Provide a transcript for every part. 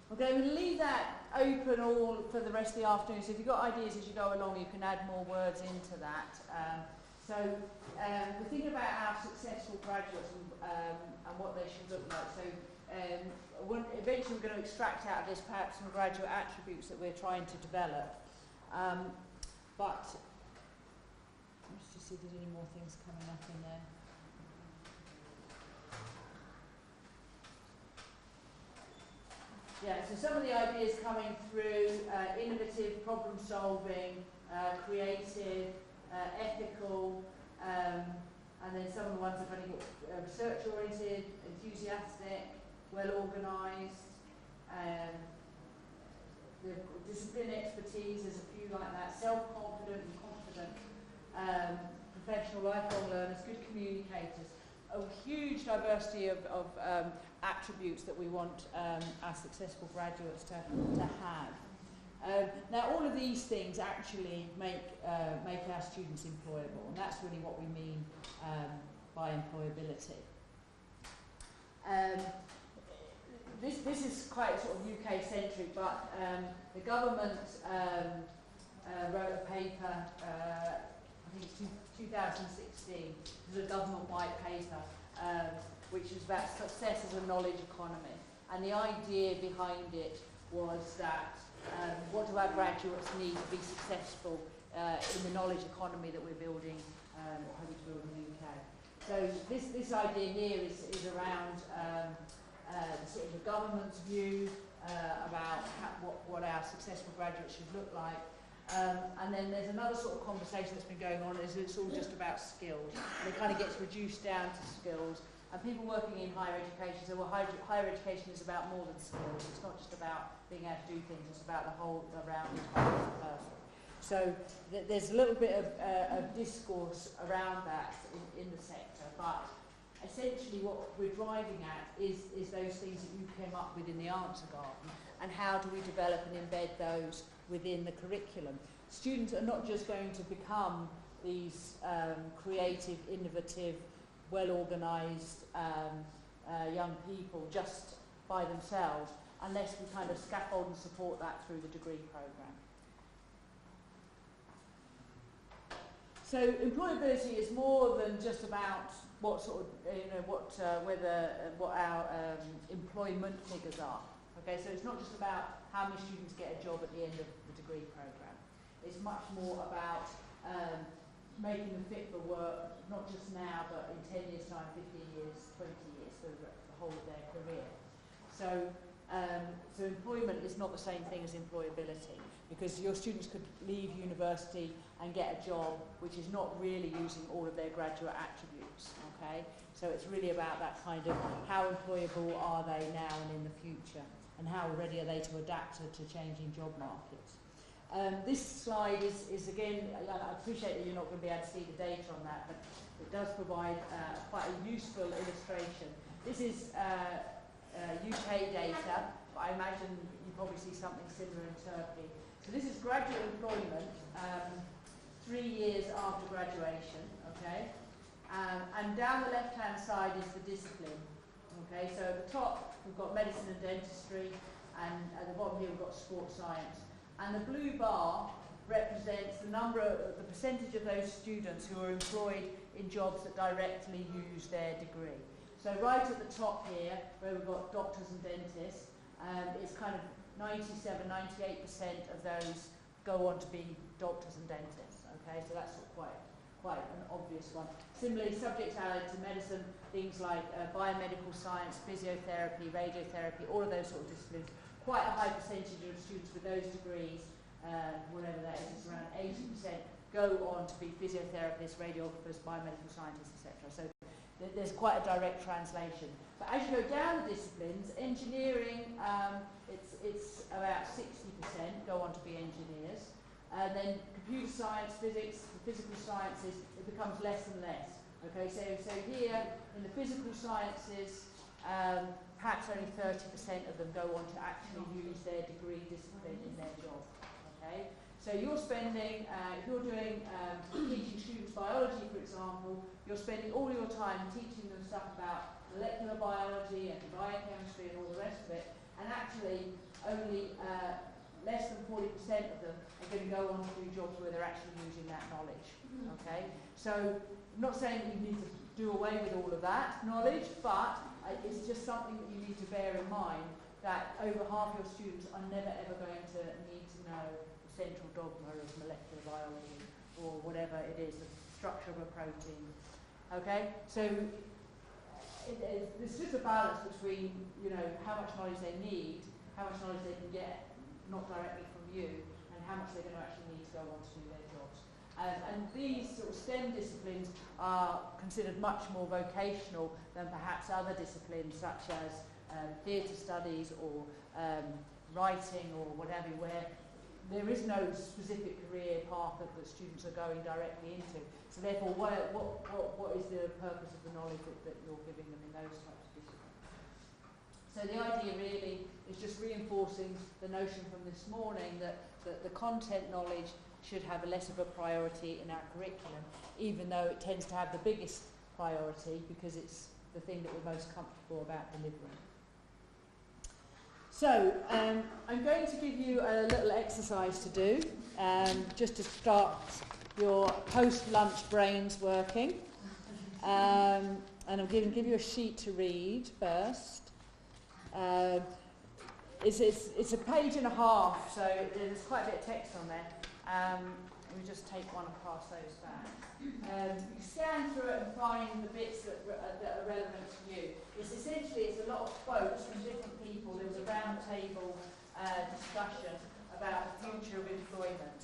Okay, I'm going to leave that open all for the rest of the afternoon. So if you've got ideas as you go along, you can add more words into that. We're thinking about our successful graduates and what they should look like. So eventually we're going to extract out of this perhaps some graduate attributes that we're trying to develop. But let's just see if there's any more things coming up in there. Yeah, so some of the ideas coming through, innovative, problem solving, creative, ethical, and then some of the ones I've only got research oriented, enthusiastic, well organised, the discipline expertise, there's a few like that, self-confident and confident, professional, lifelong learners, good communicators, a huge diversity of attributes that we want our successful graduates to have. Now, all of these things actually make our students employable, and that's really what we mean by employability. This is quite sort of UK-centric, but the government wrote a paper, I think it's 2016, it was a government white paper, which was about success as a knowledge economy. And the idea behind it was that what do our graduates need to be successful in the knowledge economy that we're building, or hoping to build in the UK. So this idea here is around sort of the government's view about what our successful graduates should look like. And then there's another sort of conversation that's been going on, is it's all just about skills. And it kind of gets reduced down to skills. And people working in higher education say, well, higher education is about more than skills. It's not just about being able to do things, it's about the whole, the rounded whole person. So there's a little bit of discourse around that in the sector, but essentially what we're driving at is those things that you came up with in the answer garden, and how do we develop and embed those within the curriculum. Students are not just going to become these creative, innovative, well-organised young people just by themselves, unless we kind of scaffold and support that through the degree programme. So employability is more than just about what sort of, what our employment figures are. Okay, so it's not just about how many students get a job at the end of the degree programme. It's much more about making them fit for work, not just now, but in 10 years' time, 15 years, 20 years, for the whole of their career. So employment is not the same thing as employability, because your students could leave university and get a job which is not really using all of their graduate attributes, okay? So it's really about that kind of how employable are they now and in the future, and how ready are they to adapt to changing job markets. This slide is again, I appreciate that you're not going to be able to see the data on that, but it does provide quite a useful illustration. This is UK data, but I imagine you probably see something similar in Turkey. So this is graduate employment 3 years after graduation, okay? And down the left-hand side is the discipline, okay? So at the top we've got medicine and dentistry, and at the bottom here we've got sports science. And the blue bar represents the percentage of those students who are employed in jobs that directly use their degree. So right at the top here, where we've got doctors and dentists, it's kind of 97, 98% of those go on to be doctors and dentists. Okay, so that's quite an obvious one. Similarly, subjects allied to medicine, things like biomedical science, physiotherapy, radiotherapy, all of those sort of disciplines. Quite a high percentage of students with those degrees, whatever that is, it's around 80%, go on to be physiotherapists, radiographers, biomedical scientists, etc. So there's quite a direct translation. But as you go down the disciplines, engineering, it's about 60% go on to be engineers. And then computer science, physics, the physical sciences, it becomes less and less. Okay, so here in the physical sciences, perhaps only 30% of them go on to actually use their degree discipline in their job. Okay, so you're spending, if you're doing teaching students biology, for example, you're spending all your time teaching them stuff about molecular biology and biochemistry and all the rest of it, and actually only less than 40% of them are going to go on to do jobs where they're actually using that knowledge. Okay, so I'm not saying that you need to do away with all of that knowledge, but it's just something that you need to bear in mind, that over half your students are never ever going to need to know the central dogma of molecular biology or whatever it is, the structure of a protein. Okay, so there's just a balance between, you know, how much knowledge they need, how much knowledge they can get not directly from you, and how much they're going to actually need to go on to do their jobs. And these sort of STEM disciplines are considered much more vocational than perhaps other disciplines such as theatre studies or writing or whatever, where there is no specific career path that students are going directly into. So therefore, what is the purpose of the knowledge that you're giving them in those types of disciplines? So the idea really is just reinforcing the notion from this morning that the content knowledge should have less of a priority in our curriculum, even though it tends to have the biggest priority because it's the thing that we're most comfortable about delivering. So I'm going to give you a little exercise to do, just to start your post-lunch brains working. And I'm going to give you a sheet to read first. It's a page and a half, so there's quite a bit of text on there. Let me just take one and pass those back. You scan through it and find the bits that are relevant to you. It's a lot of quotes from different people. There was a round table discussion about the future of employment.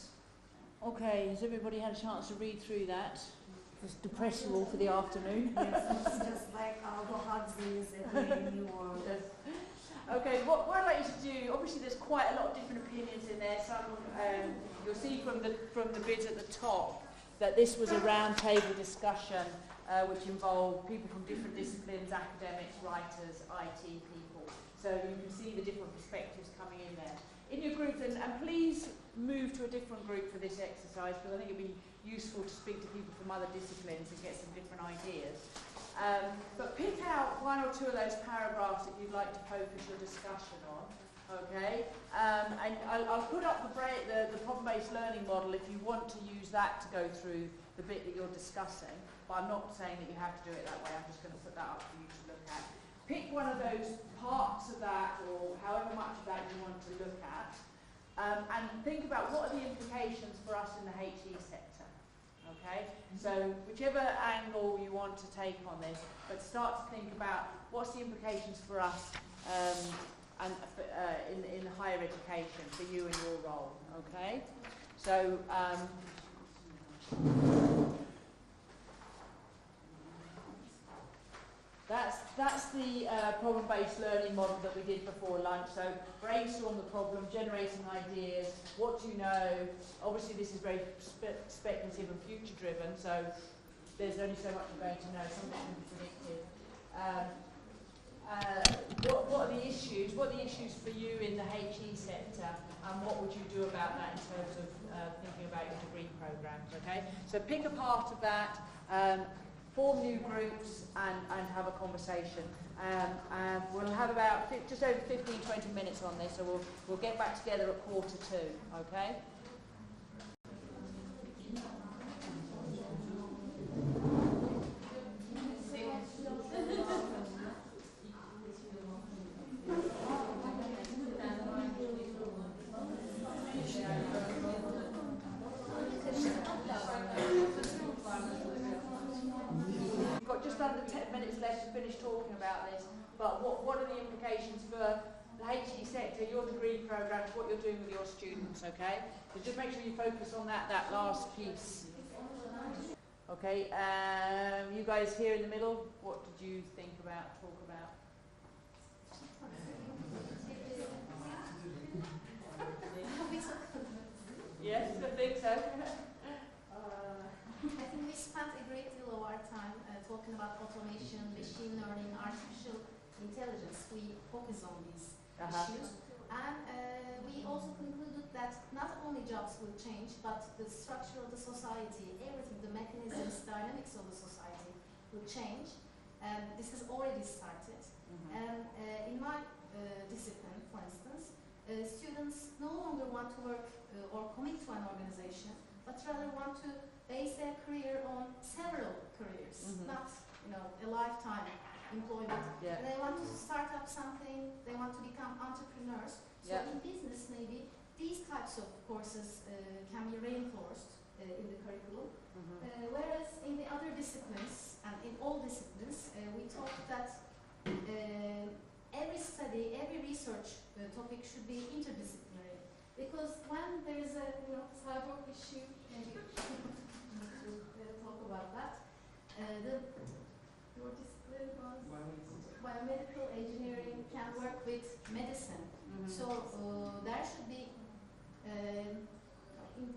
Okay, has everybody had a chance to read through that? Just depress you all for the afternoon. Yes, it's just like Aldo Huxley's A New World. Yes. Okay, what I'd like you to do, obviously there's quite a lot of different opinions in there. Some you'll see from the bit at the top that this was a round table discussion which involved people from different disciplines, academics, writers, IT people. So you can see the different perspectives coming in there. In your group, and please move to a different group for this exercise, because I think it'd be useful to speak to people from other disciplines and get some different ideas. But pick out one or two of those paragraphs that you'd like to focus your discussion on, okay? And I'll put up the problem-based learning model if you want to use that to go through the bit that you're discussing, but I'm not saying that you have to do it that way. I'm just going to put that up for you to look at. Pick one of those parts of that, or however much of that you want to look at, and think about what are the implications for us in the HE sector. Okay, so whichever angle you want to take on this, but start to think about what's the implications for us in higher education, for you and your role. Okay, so that's the problem-based learning model that we did before lunch. So brainstorm the problem, generating ideas. What do you know? Obviously, this is very speculative and future-driven, so there's only so much we're going to know. Some of it can be predicted. What are the issues? What are the issues for you in the HE sector, and what would you do about that in terms of thinking about your degree programs? Okay, so pick a part of that. Form new groups and have a conversation. We'll have about just over 15-20 minutes on this, so we'll get back together at 1:45, okay? Your degree programs, what you're doing with your students, okay? So just make sure you focus on that last piece. Okay, you guys here in the middle, what did you talk about? Yes, I think so. I think we spent a great deal of our time talking about automation, machine learning, artificial intelligence. We focus on these issues. And we also concluded that not only jobs will change, but the structure of the society, everything, the mechanisms, dynamics of the society will change. This has already started. And in my discipline, for instance, want to work or commit to an organization, but rather want to base their career on several careers, not a lifetime employment. Yeah. They want to start up something, they want to become entrepreneurs. So in business maybe these types of courses can be reinforced in the curriculum. Whereas in the other disciplines and in all disciplines we thought that every study, every research topic should be interdisciplinary. Because when there is a cyber issue, maybe we'll talk about that. Your discipline was biomedical engineering can work with medicine. So there should be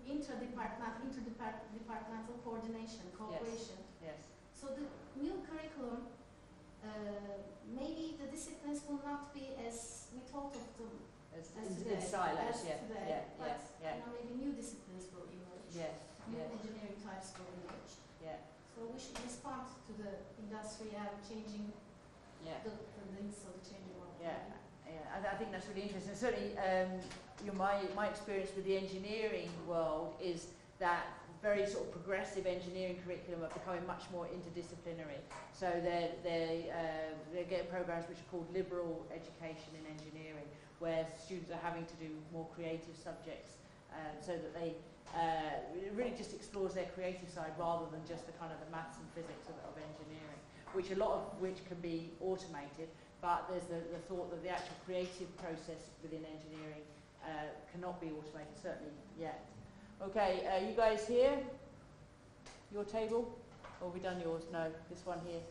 interdepartmental coordination, cooperation. Yes. So the new curriculum, maybe the disciplines will not be as we thought of them as today. Silos, But maybe new disciplines will emerge. New engineering types will emerge. So we should respond to the industry and changing the needs of the changing world. I think that's really interesting. Certainly, my experience with the engineering world is that very sort of progressive engineering curriculum are becoming much more interdisciplinary. So they get programs which are called liberal education in engineering, where students are having to do more creative subjects, so that they it really just explores their creative side rather than just the kind of the maths and physics of engineering, which a lot of which can be automated. But there's the thought that the actual creative process within engineering cannot be automated, certainly yet. Okay, you guys here? Your table? Or have we done yours? No, this one here.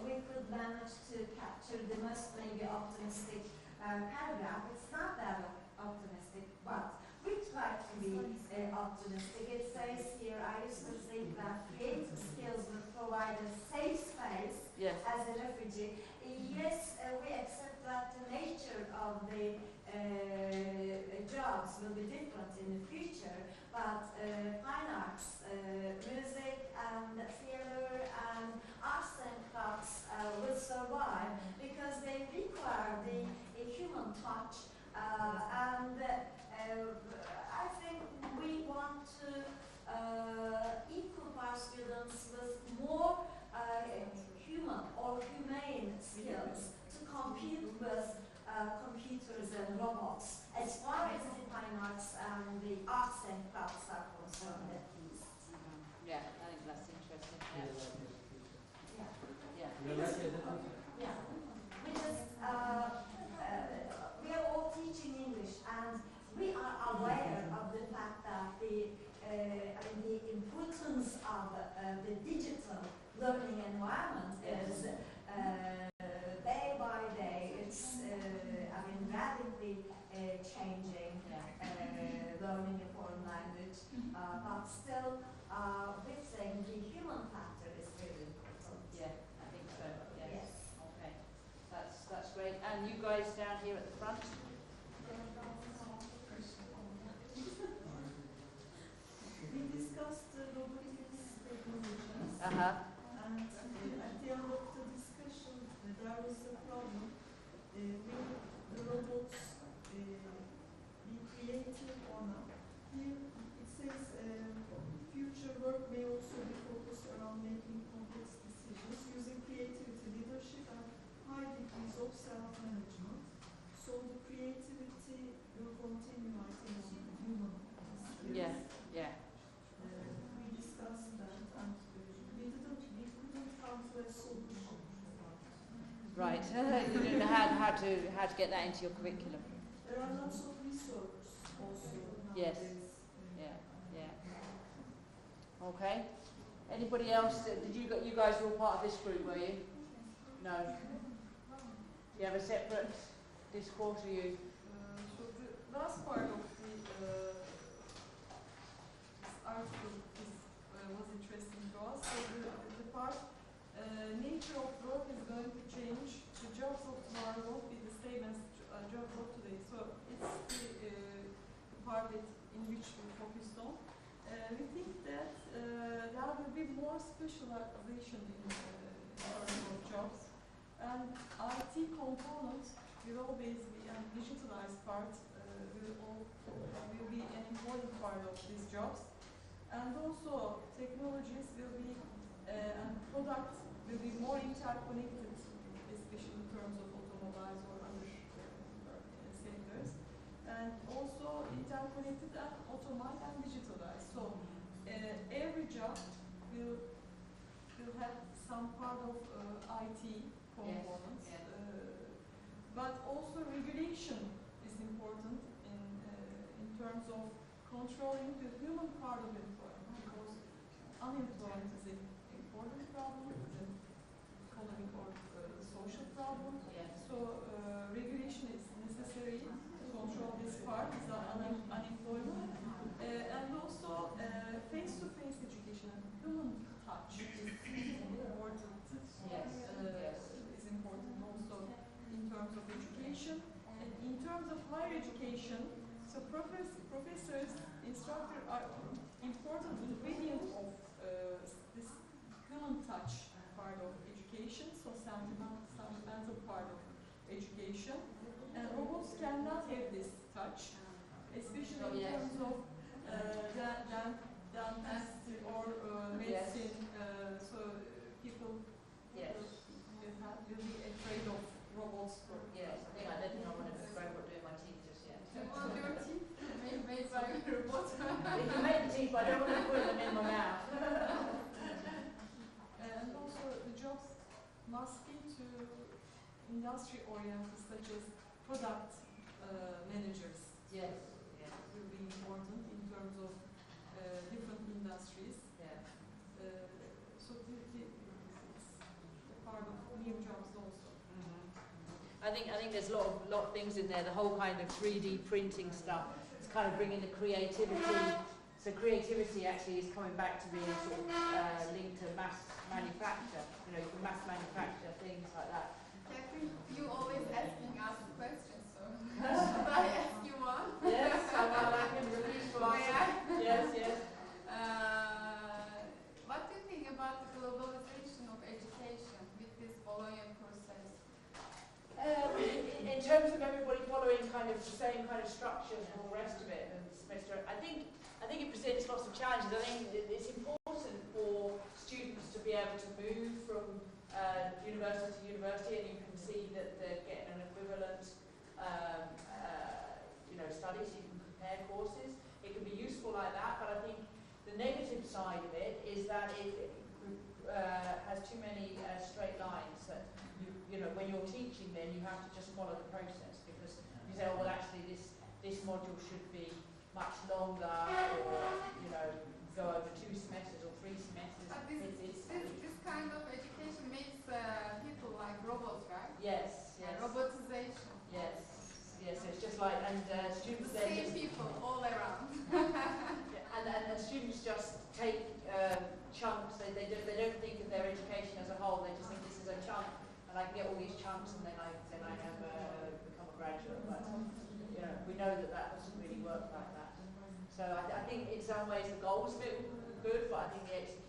We could manage to capture the most maybe optimistic paragraph. It's not that optimistic, but we try to be optimistic. It says here, I used to think that creative skills would provide a safe space as a refugee. Yes, we accept that the nature of the jobs will be different in the future, but fine arts, music and theater and arts and crafts will survive because they require the human touch, and I think we want to equip our students with more human or humane skills to compete with computers and robots, as far as the fine arts and the arts and crafts are concerned, at least. I think that's interesting. We just we are all teaching English, and we are aware of the fact that the importance of the digital learning environment is day by day. It's radically changing learning a foreign language, but still we think the human factor is really important. I think so. Yes. Okay, that's great. And you guys down here at the front? We discussed robotics technologies, Uh-huh. and at the end of the discussion, there was a problem. Will the robots be creative or not? Here it says future work may also be focused around making complex decisions using creativity, leadership, and high degrees of self-management. So the creativity will continue, I think, on human skills. We discussed that, and we couldn't come to a solution. Right. You didn't know how to get that into your curriculum. There are lots of resources also Yes. nowadays. Okay. Anybody else? Did you guys were all part of this group, were you? No. Do you have a separate discourse, or you? So the last part of the this article was interesting to us. So the part nature of work is going to change. The jobs of tomorrow won't be the same as jobs of today. So it's the part in which we focused on. We think that there will be more specialization in terms of jobs, and IT component will always be, and digitalized part will be an important part of these jobs. And also technologies will be, and products will be more interconnected, especially in terms of automobiles or other sectors. And also interconnected and automated and digitalized. So every job will have some part of IT components. Yes. But also regulation is important in terms of controlling the human part of employment, because unemployment is an important problem, it's an economic or social problem. Yes. So regulation is necessary to control this part, is unemployment. And also face-to-face education and human touch is important. Yes. Is important also in terms of education. And in terms of higher education, so professors, instructors are important ingredient of this human touch part of education, so sentimental part of education. And robots cannot have this touch, especially in terms of dentistry or medicine. So people will be afraid of robots. Yes, I don't think I want to be robot doing my teeth just yet. You want your teeth made by a robot? You can make the teeth, but I don't want to put them in my mouth. And also the jobs must be to industry oriented, such as product managers. Yes. Will be important in terms of different industries. Yeah. So it's a part of new jobs also. I think there's a lot of things in there. The whole kind of 3D printing stuff. It's kind of bringing the creativity. So creativity actually is coming back to being sort of linked to mass manufacture. You know, you can mass manufacture things like that. Catherine, you always asking us questions, so should I ask you one? Yes, I can release one. Yes. What do you think about the globalization of education with this Bologna process? In terms of everybody following kind of the same kind of structures and all the rest of it, and semester, I think it presents lots of challenges. I think it's important for students to be able to move from university to university, and you can see that they're getting an equivalent, studies. You can compare courses. It can be useful like that, but I think the negative side of it is that it has too many straight lines. That when you're teaching, then you have to just follow the process, because you say, oh well, actually this module should be much longer, or go over 2 semesters or 3 semesters. But this kind of education makes people like robots, right? Yes. Robotization. Yes, so it's just like, and students The then same just, people all around. and students just take chunks. They don't think of their education as a whole. They just think this is a chunk, and I can get all these chunks, and then I have become a graduate. But we know that doesn't really work like that. So I think in some ways the goals feel good, but I think the